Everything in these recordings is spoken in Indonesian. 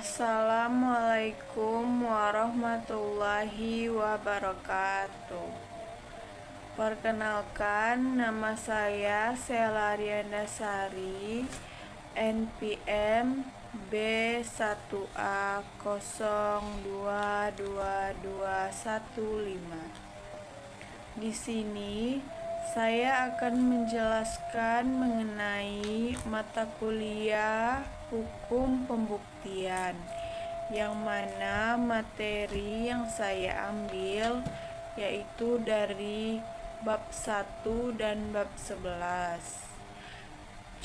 Assalamualaikum warahmatullahi wabarakatuh. Perkenalkan, nama saya Sela Riana Sari, NPM B1A022215. Di sini saya akan menjelaskan mengenai mata kuliah hukum pembuktian, yang mana materi yang saya ambil yaitu dari bab 1 dan bab 11.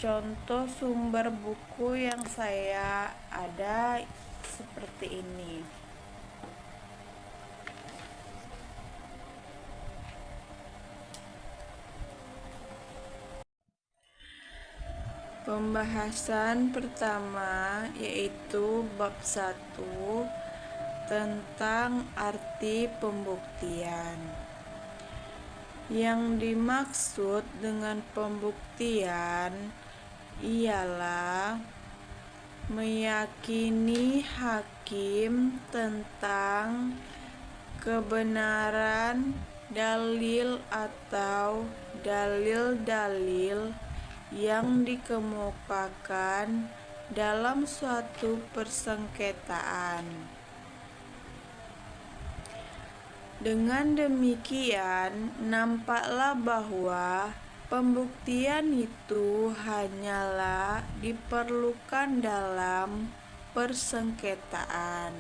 Contoh sumber buku yang saya ada seperti ini. Pembahasan pertama yaitu bab 1 tentang arti pembuktian. Yang dimaksud dengan pembuktian ialah meyakini hakim tentang kebenaran dalil atau dalil-dalil yang dikemukakan dalam suatu persengketaan. Dengan demikian, nampaklah bahwa pembuktian itu hanyalah diperlukan dalam persengketaan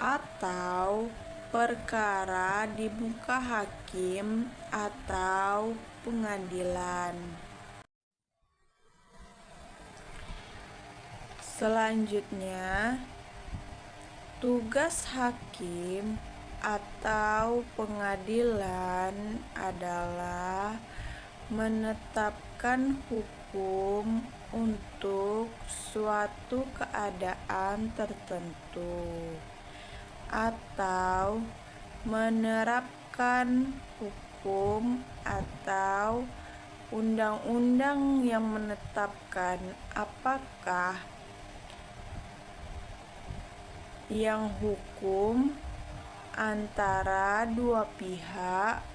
atau perkara di muka hakim atau pengadilan. Selanjutnya, tugas hakim atau pengadilan adalah menetapkan hukum untuk suatu keadaan tertentu atau menerapkan hukum atau undang-undang yang menetapkan apakah yang hukum antara dua pihak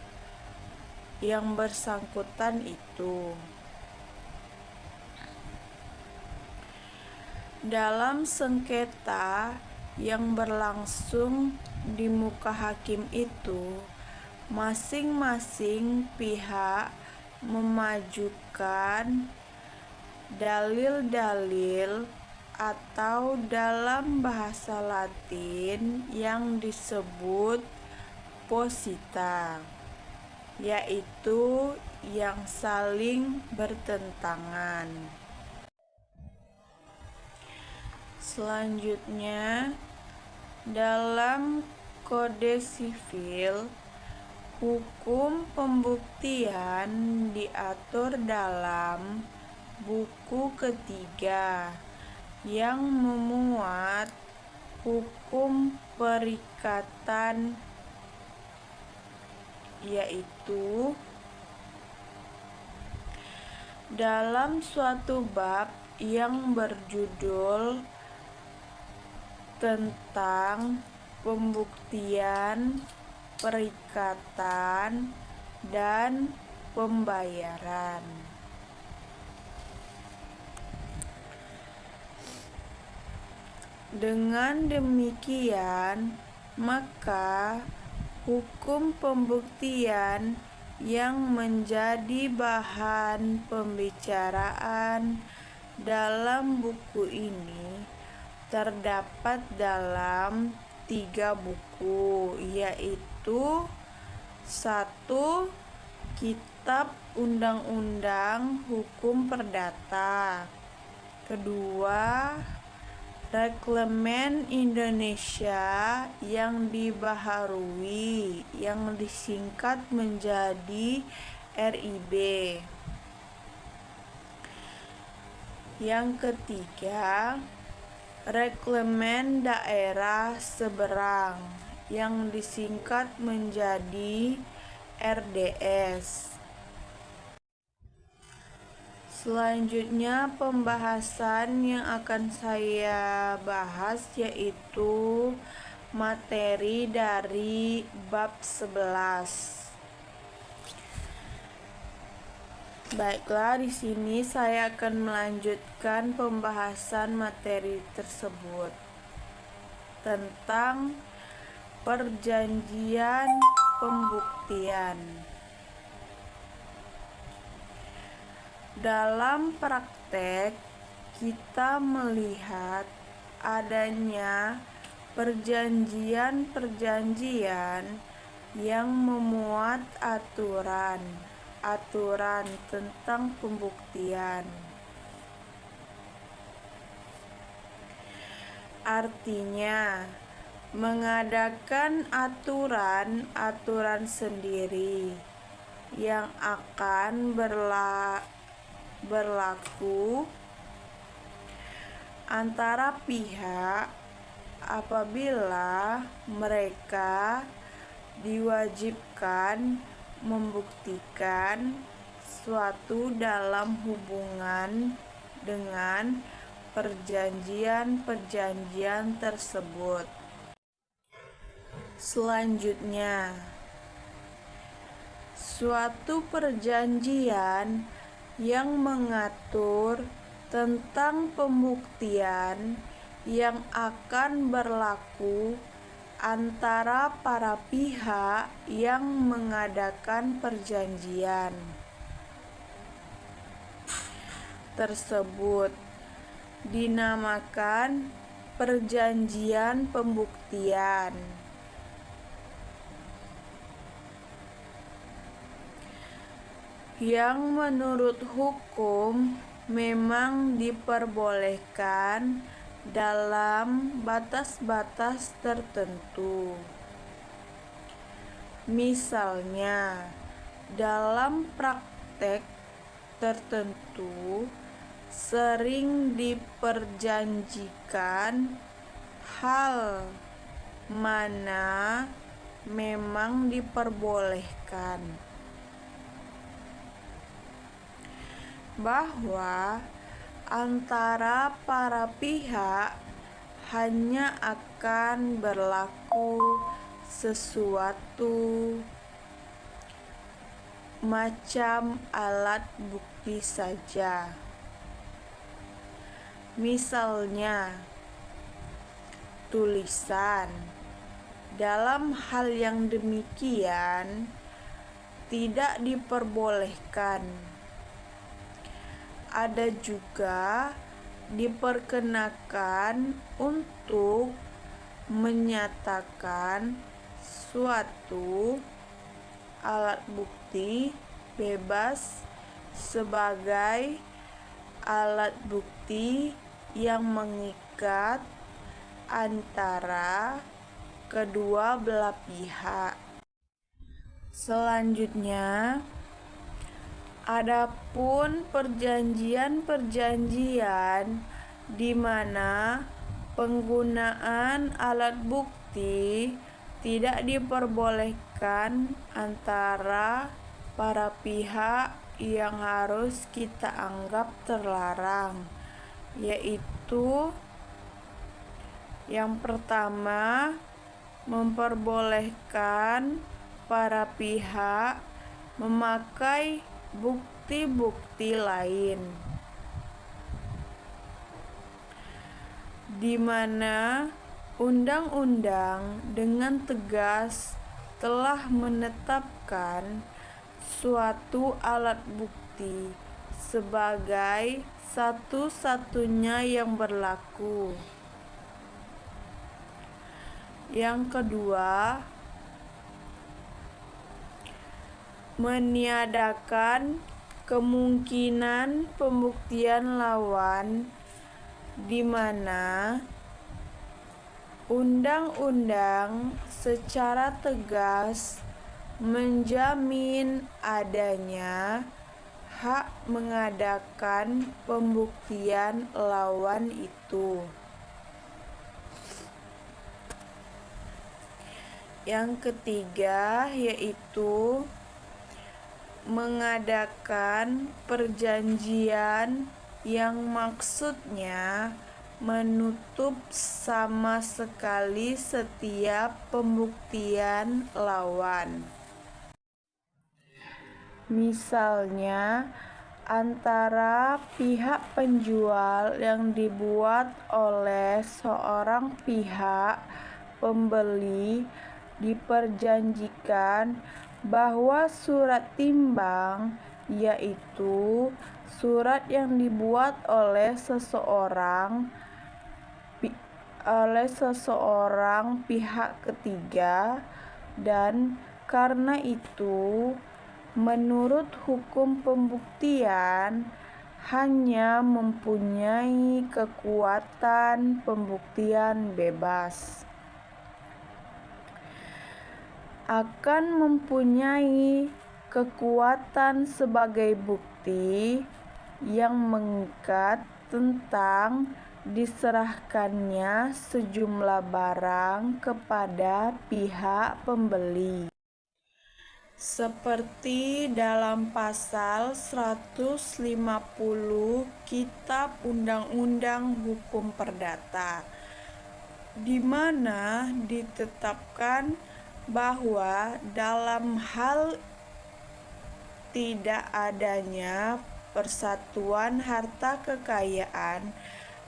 yang bersangkutan itu. Dalam sengketa yang berlangsung di muka hakim itu, masing-masing pihak memajukan dalil-dalil atau dalam bahasa Latin yang disebut posita, yaitu yang saling bertentangan. Selanjutnya, dalam Kode Sivil, hukum pembuktian diatur dalam buku ketiga yang memuat hukum perikatan, yaitu dalam suatu bab yang berjudul tentang pembuktian, perikatan, dan pembayaran. Dengan demikian, maka hukum pembuktian yang menjadi bahan pembicaraan dalam buku ini terdapat dalam 3 buku, yaitu 1. Kitab Undang-Undang Hukum Perdata. 2. Reglemen Indonesia yang dibaharui, yang disingkat menjadi RIB. Yang ketiga, Reglemen Daerah Seberang yang disingkat menjadi RDS. Selanjutnya pembahasan yang akan saya bahas yaitu materi dari bab 11. Baiklah, di sini saya akan melanjutkan pembahasan materi tersebut tentang perjanjian pembuktian. Dalam praktek, kita melihat adanya perjanjian-perjanjian yang memuat aturan tentang pembuktian. Artinya, mengadakan aturan-aturan sendiri yang akan berlaku antara pihak apabila mereka diwajibkan membuktikan suatu dalam hubungan dengan perjanjian-perjanjian tersebut. Selanjutnya, suatu perjanjian yang mengatur tentang pembuktian yang akan berlaku antara para pihak yang mengadakan perjanjian tersebut dinamakan perjanjian pembuktian. Yang menurut hukum memang diperbolehkan dalam batas-batas tertentu. Misalnya, dalam praktek tertentu sering diperjanjikan hal mana memang diperbolehkan, bahwa antara para pihak hanya akan berlaku sesuatu macam alat bukti saja. Misalnya, tulisan. Dalam hal yang demikian tidak diperbolehkan. Ada juga diperkenakan untuk menyatakan suatu alat bukti bebas sebagai alat bukti yang mengikat antara kedua belah pihak. Selanjutnya, adapun perjanjian-perjanjian di mana penggunaan alat bukti tidak diperbolehkan antara para pihak yang harus kita anggap terlarang, yaitu yang pertama, memperbolehkan para pihak memakai bukti-bukti lain, di mana undang-undang dengan tegas telah menetapkan suatu alat bukti sebagai satu-satunya yang berlaku. Yang kedua, meniadakan kemungkinan pembuktian lawan, di mana undang-undang secara tegas menjamin adanya hak mengadakan pembuktian lawan itu. Yang ketiga yaitu mengadakan perjanjian yang maksudnya menutup sama sekali setiap pembuktian lawan. Misalnya, antara pihak penjual yang dibuat oleh seorang pihak pembeli diperjanjikan bahwa surat timbang, yaitu surat yang dibuat oleh seseorang pihak ketiga, dan karena itu menurut hukum pembuktian hanya mempunyai kekuatan pembuktian bebas, akan mempunyai kekuatan sebagai bukti yang mengikat tentang diserahkannya sejumlah barang kepada pihak pembeli. Seperti dalam pasal 150 Kitab Undang-Undang Hukum Perdata, di mana ditetapkan bahwa dalam hal tidak adanya persatuan harta kekayaan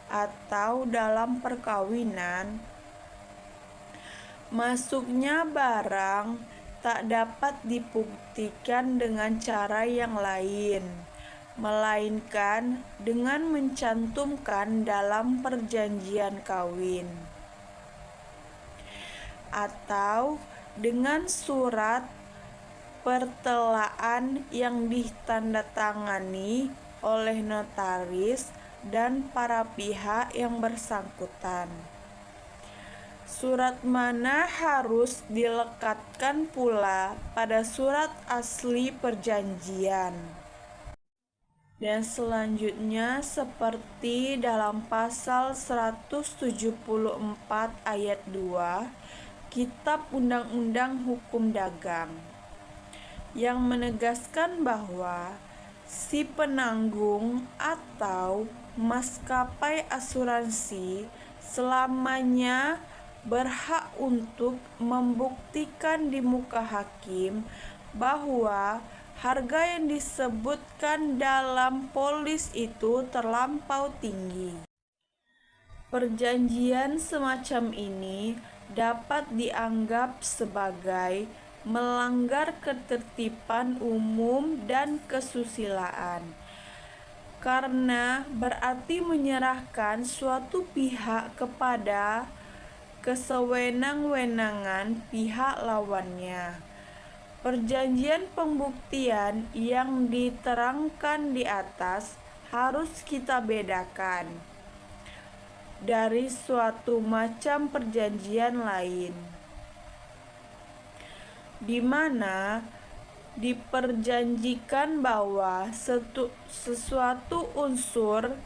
atau dalam perkawinan, masuknya barang tak dapat dibuktikan dengan cara yang lain, melainkan dengan mencantumkan dalam perjanjian kawin atau dengan surat pertelaan yang ditandatangani oleh notaris dan para pihak yang bersangkutan. Surat mana harus dilekatkan pula pada surat asli perjanjian. Dan selanjutnya seperti dalam pasal 174 ayat 2 Kitab Undang-Undang Hukum Dagang, yang menegaskan bahwa si penanggung atau maskapai asuransi selamanya berhak untuk membuktikan di muka hakim bahwa harga yang disebutkan dalam polis itu terlampau tinggi. Perjanjian semacam ini dapat dianggap sebagai melanggar ketertiban umum dan kesusilaan, karena berarti menyerahkan suatu pihak kepada kesewenang-wenangan pihak lawannya. Perjanjian pembuktian yang diterangkan di atas harus kita bedakan dari suatu macam perjanjian lain, di mana diperjanjikan bahwa sesuatu unsur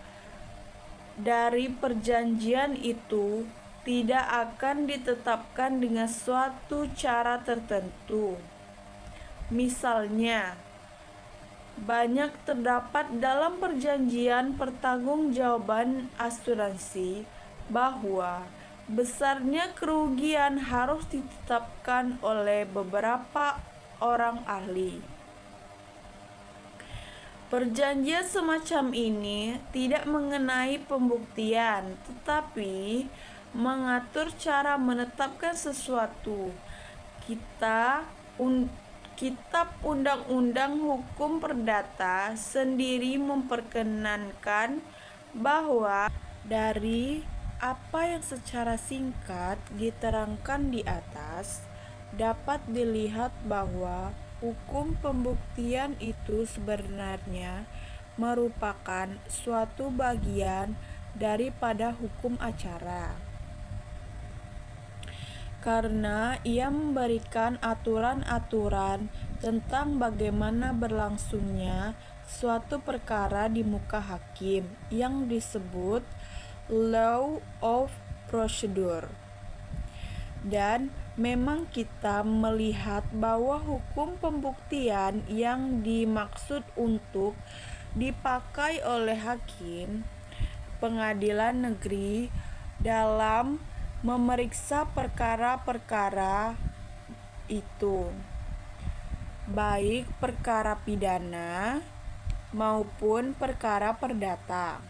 dari perjanjian itu tidak akan ditetapkan dengan suatu cara tertentu. Misalnya, banyak terdapat dalam perjanjian pertanggungjawaban asuransi bahwa besarnya kerugian harus ditetapkan oleh beberapa orang ahli. Perjanjian semacam ini tidak mengenai pembuktian, tetapi mengatur cara menetapkan sesuatu. Kitab Undang-Undang Hukum Perdata sendiri memperkenankan bahwa dari apa yang secara singkat diterangkan di atas, dapat dilihat bahwa hukum pembuktian itu sebenarnya merupakan suatu bagian daripada hukum acara, karena ia memberikan aturan-aturan tentang bagaimana berlangsungnya suatu perkara di muka hakim yang disebut law of procedure. Dan memang kita melihat bahwa hukum pembuktian yang dimaksud untuk dipakai oleh hakim pengadilan negeri dalam memeriksa perkara-perkara itu, baik perkara pidana maupun perkara perdata,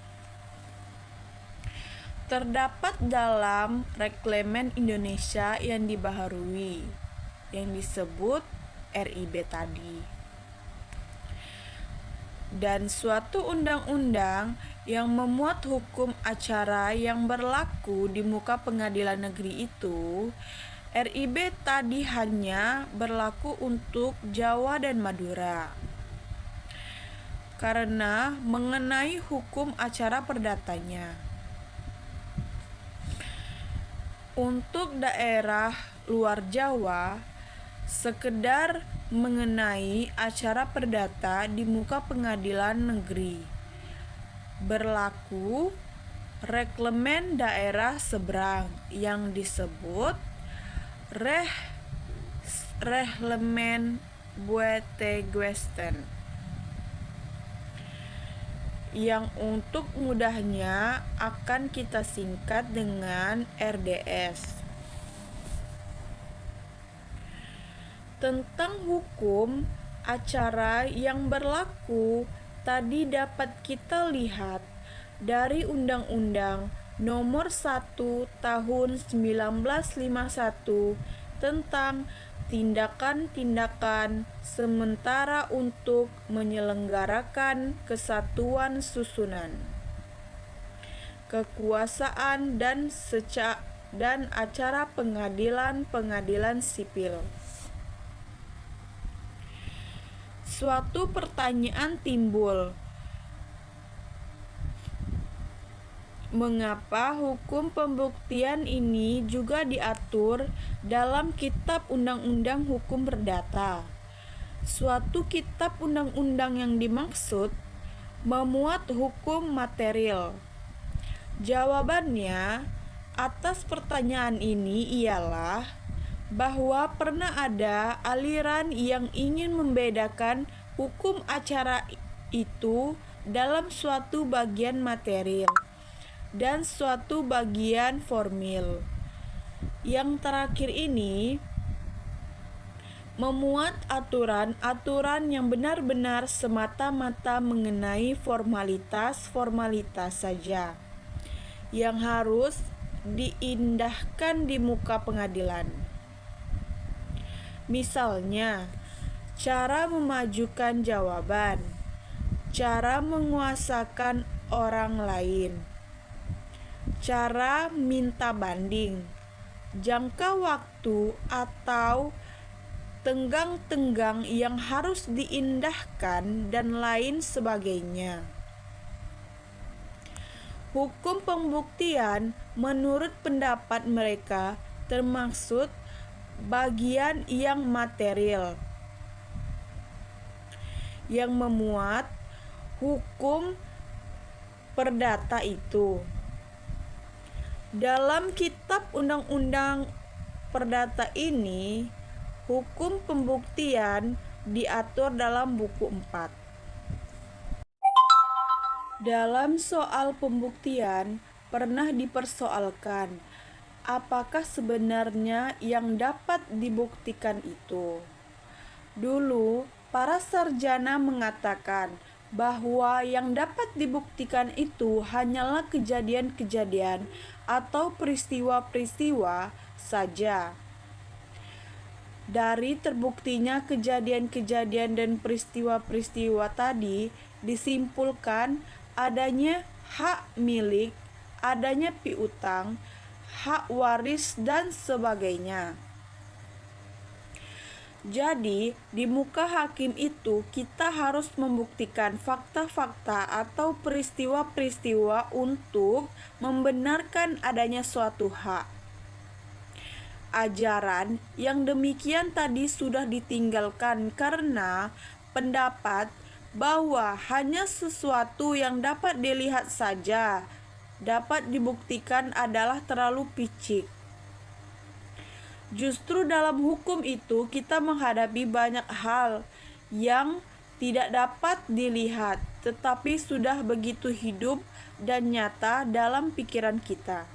terdapat dalam Reglamen Indonesia yang dibaharui, yang disebut RIB tadi. Dan suatu undang-undang yang memuat hukum acara yang berlaku di muka pengadilan negeri itu, RIB tadi hanya berlaku untuk Jawa dan Madura. Karena mengenai hukum acara perdatanya. Untuk daerah luar Jawa, sekedar mengenai acara perdata di muka pengadilan negeri, berlaku Reglamen Daerah Seberang yang disebut Reglamen Buetegwesten, yang untuk mudahnya akan kita singkat dengan RDS. Tentang hukum acara yang berlaku tadi dapat kita lihat dari Undang-Undang Nomor 1 Tahun 1951 tentang tindakan-tindakan sementara untuk menyelenggarakan kesatuan susunan, kekuasaan dan acara pengadilan sipil. Suatu pertanyaan timbul, mengapa hukum pembuktian ini juga diatur dalam Kitab Undang-Undang Hukum Perdata? Suatu kitab undang-undang yang dimaksud memuat hukum material. Jawabannya atas pertanyaan ini ialah bahwa pernah ada aliran yang ingin membedakan hukum acara itu dalam suatu bagian material dan suatu bagian formil. Yang terakhir ini memuat aturan-aturan yang benar-benar semata-mata mengenai formalitas-formalitas saja yang harus diindahkan di muka pengadilan. Misalnya, cara memajukan jawaban, cara menguasakan orang lain, cara minta banding, jangka waktu atau tenggang-tenggang yang harus diindahkan, dan lain sebagainya. Hukum pembuktian menurut pendapat mereka termaksud bagian yang material, yang memuat hukum perdata itu. Dalam Kitab Undang-Undang Perdata ini, hukum pembuktian diatur dalam buku 4. Dalam soal pembuktian pernah dipersoalkan apakah sebenarnya yang dapat dibuktikan itu. Dulu para sarjana mengatakan bahwa yang dapat dibuktikan itu hanyalah kejadian-kejadian atau peristiwa-peristiwa saja. Dari terbuktinya kejadian-kejadian dan peristiwa-peristiwa tadi disimpulkan adanya hak milik, adanya piutang, hak waris, dan sebagainya. Jadi, di muka hakim itu kita harus membuktikan fakta-fakta atau peristiwa-peristiwa untuk membenarkan adanya suatu hak. Ajaran yang demikian tadi sudah ditinggalkan karena pendapat bahwa hanya sesuatu yang dapat dilihat saja dapat dibuktikan adalah terlalu picik. Justru dalam hukum itu kita menghadapi banyak hal yang tidak dapat dilihat, tetapi sudah begitu hidup dan nyata dalam pikiran kita.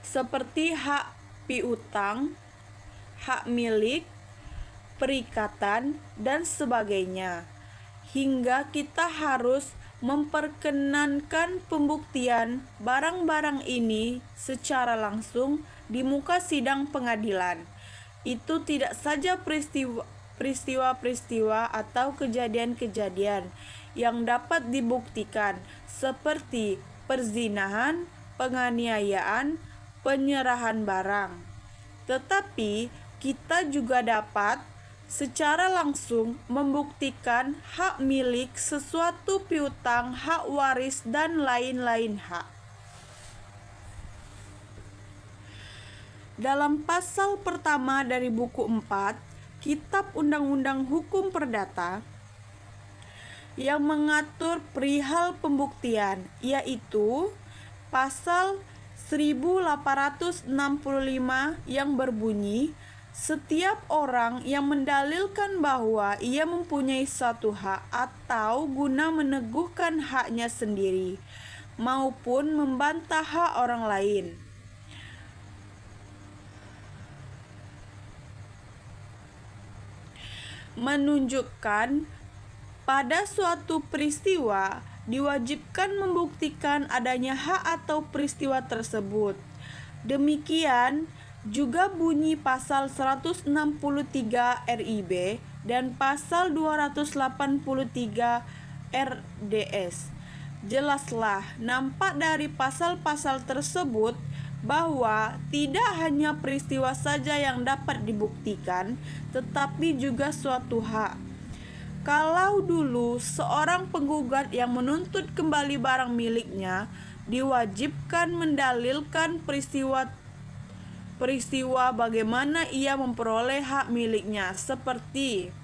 Seperti hak piutang, hak milik, perikatan, dan sebagainya. Hingga kita harus memperkenankan pembuktian barang-barang ini secara langsung di muka sidang pengadilan. Itu tidak saja peristiwa-peristiwa atau kejadian-kejadian yang dapat dibuktikan seperti perzinahan, penganiayaan, penyerahan barang. Tetapi kita juga dapat secara langsung membuktikan hak milik sesuatu piutang, hak waris, dan lain-lain hak. Dalam pasal pertama dari buku 4, Kitab Undang-Undang Hukum Perdata, yang mengatur perihal pembuktian, yaitu pasal 1865 yang berbunyi, setiap orang yang mendalilkan bahwa ia mempunyai satu hak atau guna meneguhkan haknya sendiri maupun membantah hak orang lain, menunjukkan pada suatu peristiwa diwajibkan membuktikan adanya hak atau peristiwa tersebut. Demikian juga bunyi pasal 163 RIB dan pasal 283 RDS. Jelaslah nampak dari pasal-pasal tersebut bahwa tidak hanya peristiwa saja yang dapat dibuktikan, tetapi juga suatu hak. Kalau dulu seorang penggugat yang menuntut kembali barang miliknya diwajibkan mendalilkan peristiwa bagaimana ia memperoleh hak miliknya, seperti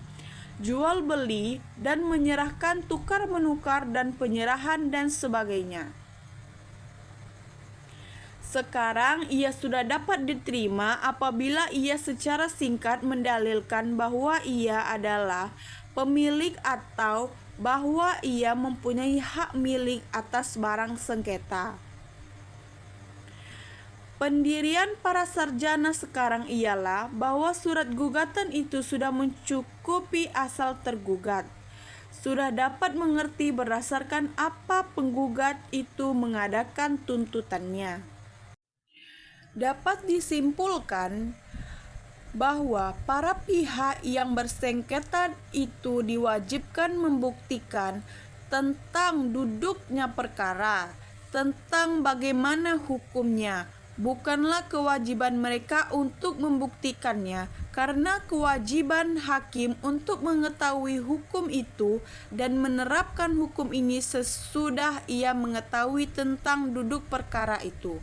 jual beli dan menyerahkan tukar menukar dan penyerahan dan sebagainya. Sekarang ia sudah dapat diterima apabila ia secara singkat mendalilkan bahwa ia adalah pemilik atau bahwa ia mempunyai hak milik atas barang sengketa. Pendirian para sarjana sekarang ialah bahwa surat gugatan itu sudah mencukupi asal tergugat, sudah dapat mengerti berdasarkan apa penggugat itu mengadakan tuntutannya. Dapat disimpulkan bahwa para pihak yang bersengketa itu diwajibkan membuktikan tentang duduknya perkara, tentang bagaimana hukumnya. Bukanlah kewajiban mereka untuk membuktikannya, karena kewajiban hakim untuk mengetahui hukum itu dan menerapkan hukum ini sesudah ia mengetahui tentang duduk perkara itu.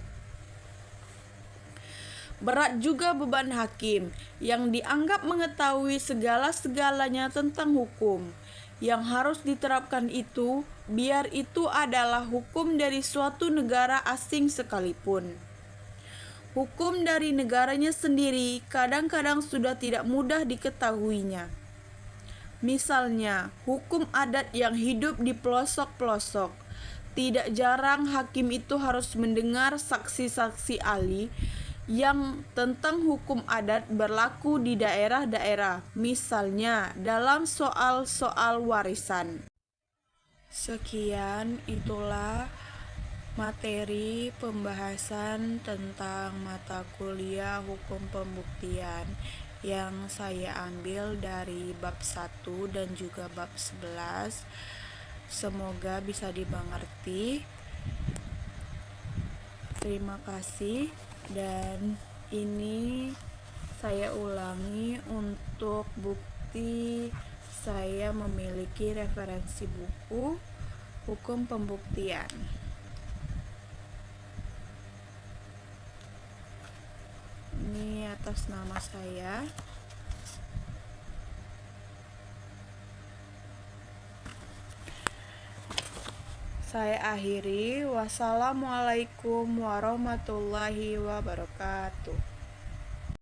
Berat juga beban hakim yang dianggap mengetahui segala-segalanya tentang hukum yang harus diterapkan itu, biar itu adalah hukum dari suatu negara asing sekalipun. Hukum dari negaranya sendiri kadang-kadang sudah tidak mudah diketahuinya. Misalnya, hukum adat yang hidup di pelosok-pelosok. Tidak jarang hakim itu harus mendengar saksi-saksi ahli yang tentang hukum adat berlaku di daerah-daerah, misalnya dalam soal-soal warisan. Sekian, itulah materi pembahasan tentang mata kuliah hukum pembuktian yang saya ambil dari bab 1 dan juga bab 11. Semoga bisa dimengerti. Terima kasih, dan ini saya ulangi untuk bukti saya memiliki referensi buku hukum pembuktian. Ini atas nama saya. Saya akhiri. Wassalamualaikum warahmatullahi wabarakatuh.